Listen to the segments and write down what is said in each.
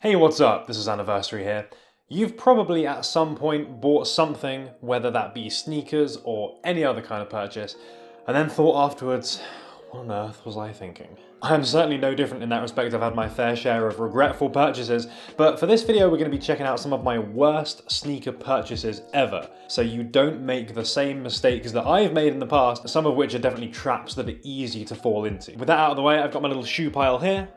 Hey, what's up? This is Anniversary here. You've probably at some point bought something, whether that be sneakers or any other kind of purchase, and then thought afterwards, what on earth was I thinking? I am certainly no different in that respect. I've had my fair share of regretful purchases, but for this video we're going to be checking out some of my worst sneaker purchases ever, so you don't make the same mistakes that I've made in the past, some of which are definitely traps that are easy to fall into. With that out of the way, I've got my little shoe pile here.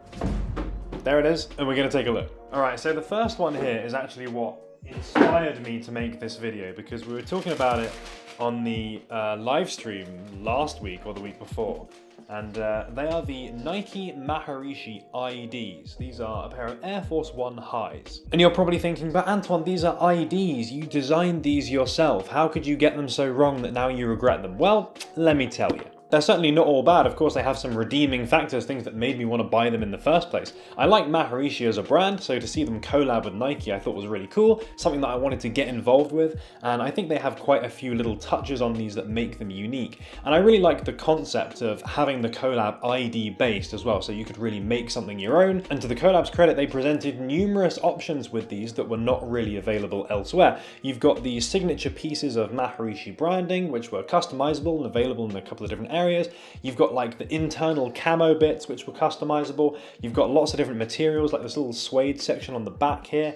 There it is, and we're going to take a look. Alright, so the first one here is actually what inspired me to make this video, because we were talking about it on the live stream last week or the week before. And they are the Nike Maharishi IDs. These are a pair of Air Force One highs. And you're probably thinking, but Antwon, these are IDs. You designed these yourself. How could you get them so wrong that now you regret them? Well, let me tell you. They're certainly not all bad. Of course, they have some redeeming factors, things that made me want to buy them in the first place. I like Maharishi as a brand, so to see them collab with Nike I thought was really cool, something that I wanted to get involved with, and I think they have quite a few little touches on these that make them unique. And I really like the concept of having the collab ID based as well, so you could really make something your own. And to the collab's credit, they presented numerous options with these that were not really available elsewhere. You've got the signature pieces of Maharishi branding, which were customizable and available in a couple of different areas. You've got like the internal camo bits which were customizable. You've got lots of different materials like this little suede section on the back here.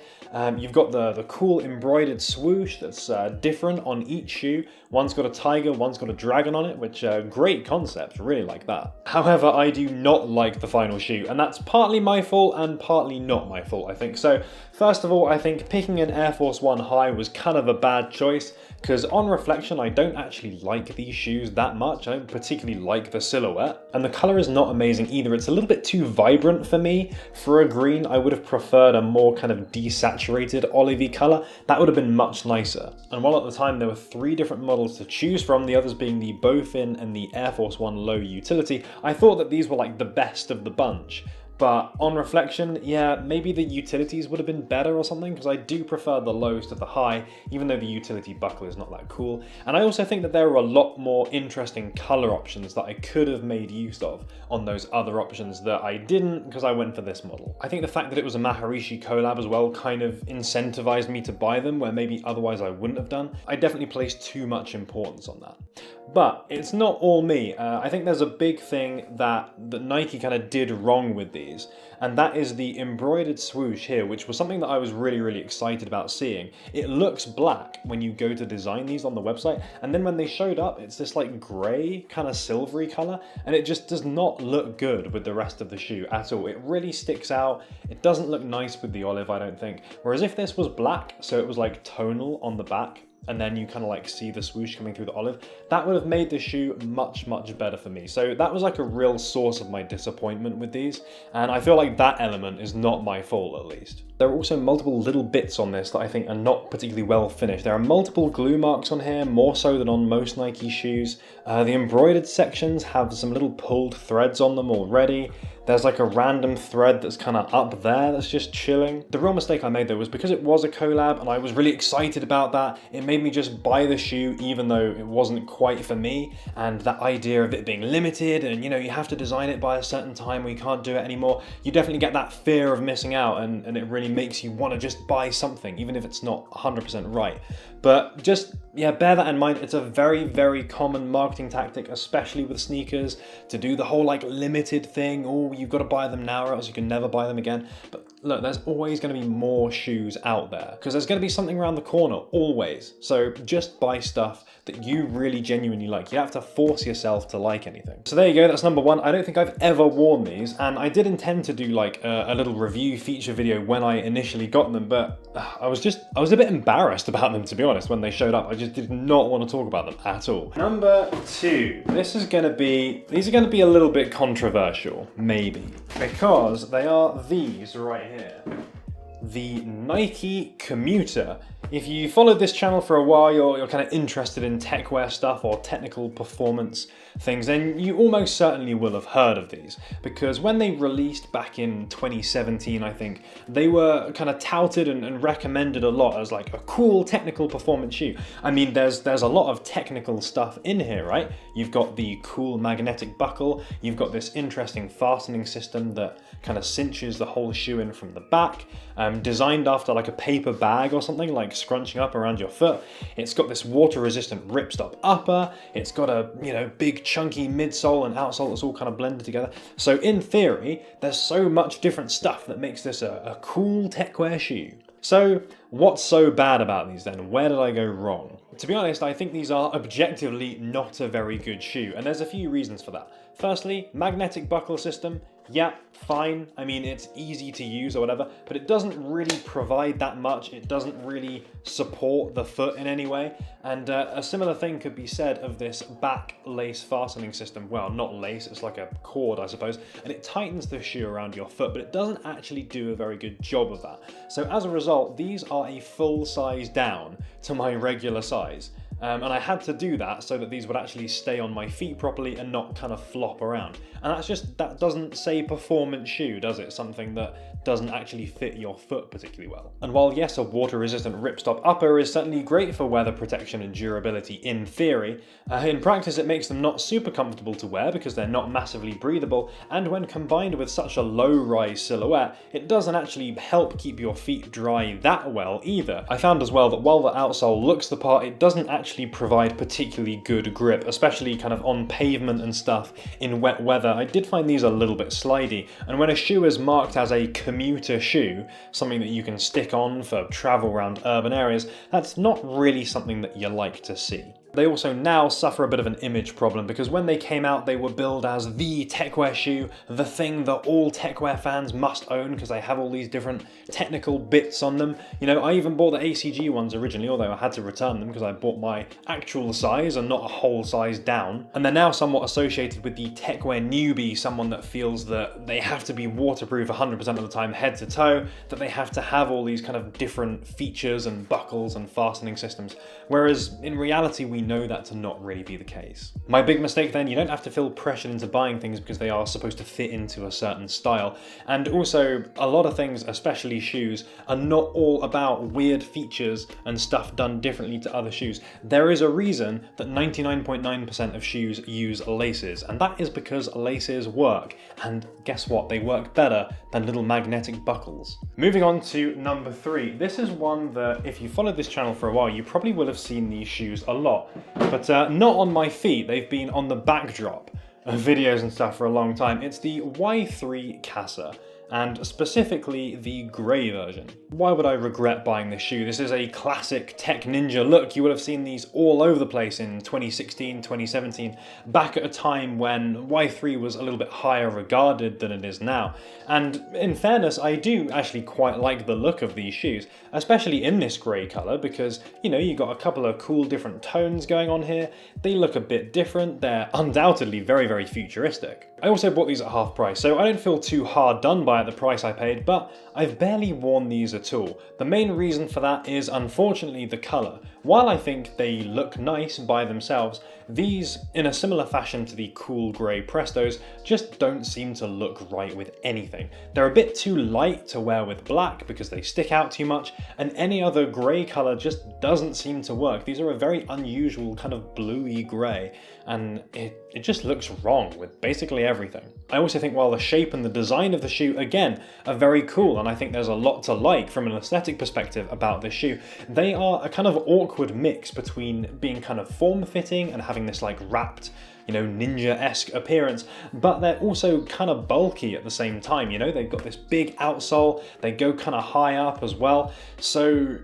You've got the cool embroidered swoosh that's different on each shoe. One's got a tiger, one's got a dragon on it, which great concept, really like that. However, I do not like the final shoe, and that's partly my fault and partly not my fault, I think. So first of all, I think picking an Air Force One high was kind of a bad choice, because on reflection, I don't actually like these shoes that much. I don't particularly like the silhouette, and the color is not amazing either. It's a little bit too vibrant for me. For a green, I would have preferred a more kind of desaturated olivey color. That would have been much nicer. And while at the time there were 3 different models to choose from, the others being the Bowfin and the Air Force One Low Utility, I thought that these were like the best of the bunch. But on reflection, yeah, maybe the utilities would have been better or something, because I do prefer the lows to the high, even though the utility buckle is not that cool. And I also think that there are a lot more interesting color options that I could have made use of on those other options that I didn't, because I went for this model. I think the fact that it was a Maharishi collab as well kind of incentivized me to buy them, where maybe otherwise I wouldn't have done. I definitely placed too much importance on that. But it's not all me. I think there's a big thing that Nike kind of did wrong with these, and that is the embroidered swoosh here, which was something that I was really excited about seeing. It looks black when you go to design these on the website, and then when they showed up, it's this like grey, kind of silvery color, and it just does not look good with the rest of the shoe at all. It really sticks out. It doesn't look nice with the olive, I don't think. Whereas if this was black, so it was like tonal on the back, and then you kind of like see the swoosh coming through the olive, that would have made the shoe much better for me. So that was like a real source of my disappointment with these, and I feel like that element is not my fault, at least. There are also multiple little bits on this that I think are not particularly well finished. There are multiple glue marks on here, more so than on most Nike shoes. The embroidered sections have some little pulled threads on them already. There's like a random thread that's kind of up there that's just chilling. The real mistake I made though was because it was a collab and I was really excited about that, it made me just buy the shoe even though it wasn't quite for me. And that idea of it being limited and you know, you have to design it by a certain time or you can't do it anymore, you definitely get that fear of missing out, and it really makes you want to just buy something even if it's not 100% right. But just, yeah, bear that in mind. It's a very common marketing tactic, especially with sneakers, to do the whole like limited thing. Oh, you've got to buy them now or else you can never buy them again. But look, there's always going to be more shoes out there because there's going to be something around the corner, always. So just buy stuff that you really genuinely like. You have to force yourself to like anything. So there you go, that's number 1. I don't think I've ever worn these, and I did intend to do like a little review feature video when I initially got them, but I was a bit embarrassed about them, to be honest, when they showed up. I just did not want to talk about them at all. Number 2. These are going to be a little bit controversial, maybe, because they are these right here. The Nike Commuter. If you followed this channel for a while, you're kind of interested in techwear stuff or technical performance things, then you almost certainly will have heard of these, because when they released back in 2017, I think, they were kind of touted and recommended a lot as like a cool technical performance shoe. I mean, there's a lot of technical stuff in here, right? You've got the cool magnetic buckle, you've got this interesting fastening system that kind of cinches the whole shoe in from the back, designed after like a paper bag or something, like scrunching up around your foot. It's got this water resistant ripstop upper, it's got a, you know, big chunky midsole and outsole that's all kind of blended together. So in theory, there's so much different stuff that makes this a cool techwear shoe. So what's so bad about these then? Where did I go wrong? To be honest, I think these are objectively not a very good shoe, and there's a few reasons for that. Firstly, magnetic buckle system. Yeah, fine. I mean, it's easy to use or whatever, but it doesn't really provide that much. It doesn't really support the foot in any way. And a similar thing could be said of this back lace fastening system. Well, not lace, it's like a cord, I suppose. And it tightens the shoe around your foot, but it doesn't actually do a very good job of that. So as a result, these are a full size down to my regular size. And I had to do that so that these would actually stay on my feet properly and not kind of flop around. And that doesn't say performance shoe, does it? Something that doesn't actually fit your foot particularly well. And while yes, a water resistant ripstop upper is certainly great for weather protection and durability in theory, in practice it makes them not super comfortable to wear because they're not massively breathable, and when combined with such a low rise silhouette, it doesn't actually help keep your feet dry that well either. I found as well that while the outsole looks the part, it doesn't actually provide particularly good grip, especially kind of on pavement and stuff in wet weather. I did find these a little bit slidey, and when a shoe is marked as a commuter shoe, something that you can stick on for travel around urban areas, that's not really something that you like to see. They also now suffer a bit of an image problem because when they came out, they were billed as the techwear shoe, the thing that all techwear fans must own because they have all these different technical bits on them. You know, I even bought the ACG ones originally, although I had to return them because I bought my actual size and not a whole size down. And they're now somewhat associated with the techwear newbie, someone that feels that they have to be waterproof 100% of the time, head to toe, that they have to have all these kind of different features and buckles and fastening systems. Whereas in reality, we know that to not really be the case. My big mistake then, you don't have to feel pressured into buying things because they are supposed to fit into a certain style. And also, a lot of things, especially shoes, are not all about weird features and stuff done differently to other shoes. There is a reason that 99.9% of shoes use laces, and that is because laces work. And guess what? They work better than little magnetic buckles. Moving on to number 3. This is one that if you followed this channel for a while, you probably will have seen these shoes a lot. But not on my feet, they've been on the backdrop of videos and stuff for a long time. It's the Y3 Casa, and specifically the grey version. Why would I regret buying this shoe? This is a classic tech ninja look. You would have seen these all over the place in 2016, 2017, back at a time when Y3 was a little bit higher regarded than it is now. And in fairness, I do actually quite like the look of these shoes, especially in this grey colour, because, you know, you got a couple of cool different tones going on here. They look a bit different. They're undoubtedly very, very futuristic. I also bought these at half price, so I don't feel too hard done by at the price I paid, but I've barely worn these at all. The main reason for that is unfortunately the colour. While I think they look nice by themselves, these, in a similar fashion to the cool grey Prestos, just don't seem to look right with anything. They're a bit too light to wear with black because they stick out too much, and any other grey colour just doesn't seem to work. These are a very unusual kind of bluey grey, and it just looks wrong with basically everything. I also think while the shape and the design of the shoe, again, are very cool, and I think there's a lot to like from an aesthetic perspective about this shoe, they are a kind of awkward mix between being kind of form-fitting and having this like wrapped, you know, ninja-esque appearance, but they're also kind of bulky at the same time, you know? They've got this big outsole, they go kind of high up as well, so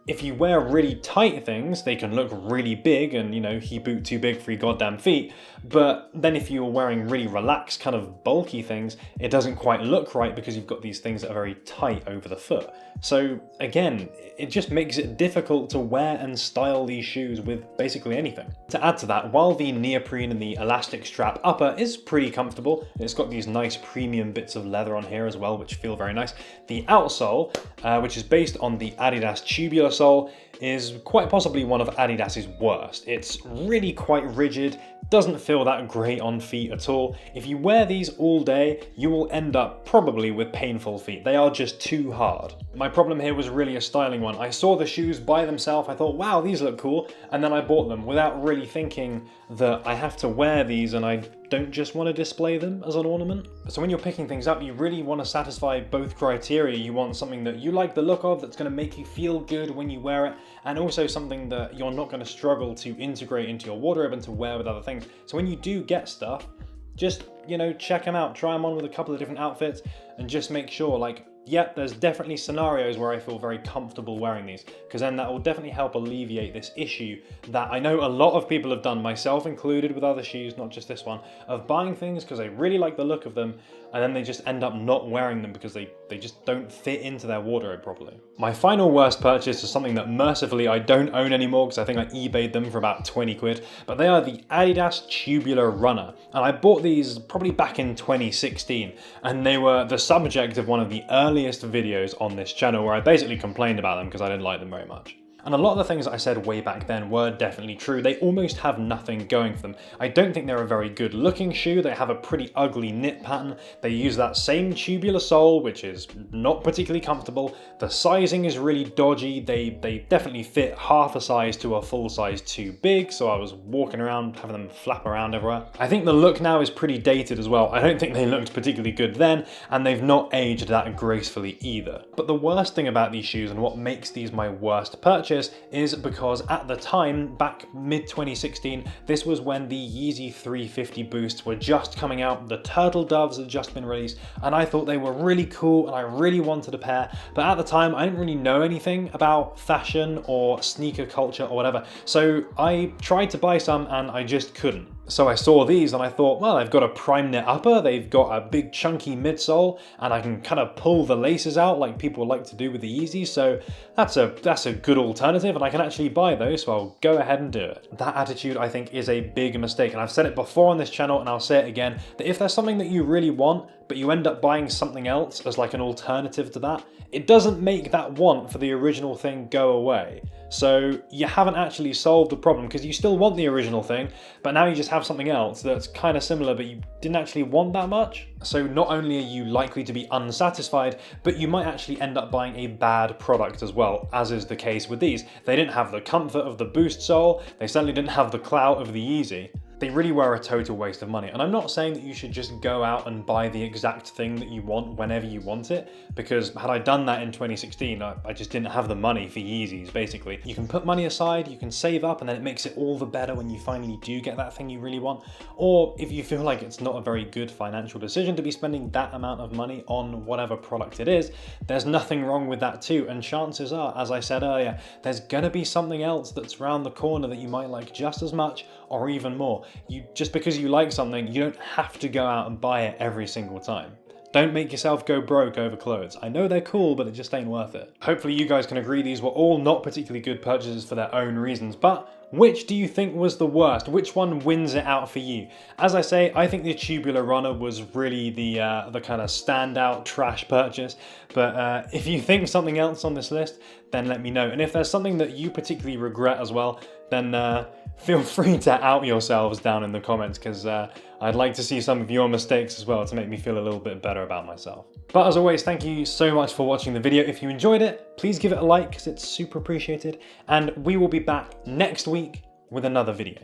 if you wear really tight things, they can look really big and, you know, he boot too big for your goddamn feet. But then if you're wearing really relaxed, kind of bulky things, it doesn't quite look right because you've got these things that are very tight over the foot. So again, it just makes it difficult to wear and style these shoes with basically anything. To add to that, while the neoprene and the elastic strap upper is pretty comfortable, it's got these nice premium bits of leather on here as well, which feel very nice. The outsole, which is based on the Adidas Tubular sole is quite possibly one of Adidas's worst. It's really quite rigid, doesn't feel that great on feet at all. If you wear these all day, you will end up probably with painful feet. They are just too hard. My problem here was really a styling one. I saw the shoes by themselves, I thought, wow, these look cool, and then I bought them without really thinking that I have to wear these and I don't just want to display them as an ornament. So when you're picking things up, you really want to satisfy both criteria. You want something that you like the look of, that's going to make you feel good when you wear it, and also something that you're not going to struggle to integrate into your wardrobe and to wear with other things. So when you do get stuff, just, you know, check them out, try them on with a couple of different outfits, and just make sure, like, yep, there's definitely scenarios where I feel very comfortable wearing these, because then that will definitely help alleviate this issue that I know a lot of people have done, myself included with other shoes, not just this one, of buying things because they really like the look of them, and then they just end up not wearing them because they just don't fit into their wardrobe properly. My final worst purchase is something that mercifully I don't own anymore because I think I eBayed them for about 20 quid, but they are the Adidas Tubular Runner. And I bought these probably back in 2016, and they were the subject of one of the earliest videos on this channel where I basically complained about them because I didn't like them very much. And a lot of the things that I said way back then were definitely true. They almost have nothing going for them. I don't think they're a very good looking shoe. They have a pretty ugly knit pattern. They use that same tubular sole, which is not particularly comfortable. The sizing is really dodgy. They definitely fit half a size to a full size too big, so I was walking around having them flap around everywhere. I think the look now is pretty dated as well. I don't think they looked particularly good then, and they've not aged that gracefully either. But the worst thing about these shoes, and what makes these my worst purchase, is because at the time, back mid-2016, this was when the Yeezy 350 boosts were just coming out, the Turtle Doves had just been released, and I thought they were really cool and I really wanted a pair, but at the time I didn't really know anything about fashion or sneaker culture or whatever, so I tried to buy some and I just couldn't. So I saw these and I thought, well, they've got a prime knit upper, they've got a big chunky midsole, and I can kind of pull the laces out like people like to do with the Yeezys, so that's a good alternative, and I can actually buy those, so I'll go ahead and do it. That attitude, I think, is a big mistake, and I've said it before on this channel and I'll say it again, that if there's something that you really want, but you end up buying something else as like an alternative to that, it doesn't make that want for the original thing go away. So you haven't actually solved the problem, because you still want the original thing, but now you just have something else that's kind of similar, but you didn't actually want that much. So not only are you likely to be unsatisfied, but you might actually end up buying a bad product as well, as is the case with these. They didn't have the comfort of the Boost sole, they certainly didn't have the clout of the Yeezy. They really were a total waste of money. And I'm not saying that you should just go out and buy the exact thing that you want whenever you want it, because had I done that in 2016, I just didn't have the money for Yeezys, basically. You can put money aside, you can save up, and then it makes it all the better when you finally do get that thing you really want. Or if you feel like it's not a very good financial decision to be spending that amount of money on whatever product it is, there's nothing wrong with that too. And chances are, as I said earlier, there's gonna be something else that's around the corner that you might like just as much or even more. Just because you like something, you don't have to go out and buy it every single time. Don't make yourself go broke over clothes. I know they're cool, but it just ain't worth it. Hopefully you guys can agree these were all not particularly good purchases for their own reasons, but which do you think was the worst? Which one wins it out for you? As I say, I think the Tubular Runner was really the kind of standout trash purchase, but if you think something else on this list, then let me know. And if there's something that you particularly regret as well, then feel free to out yourselves down in the comments, because I'd like to see some of your mistakes as well to make me feel a little bit better about myself. But as always, thank you so much for watching the video. If you enjoyed it, please give it a like because it's super appreciated, and we will be back next week with another video.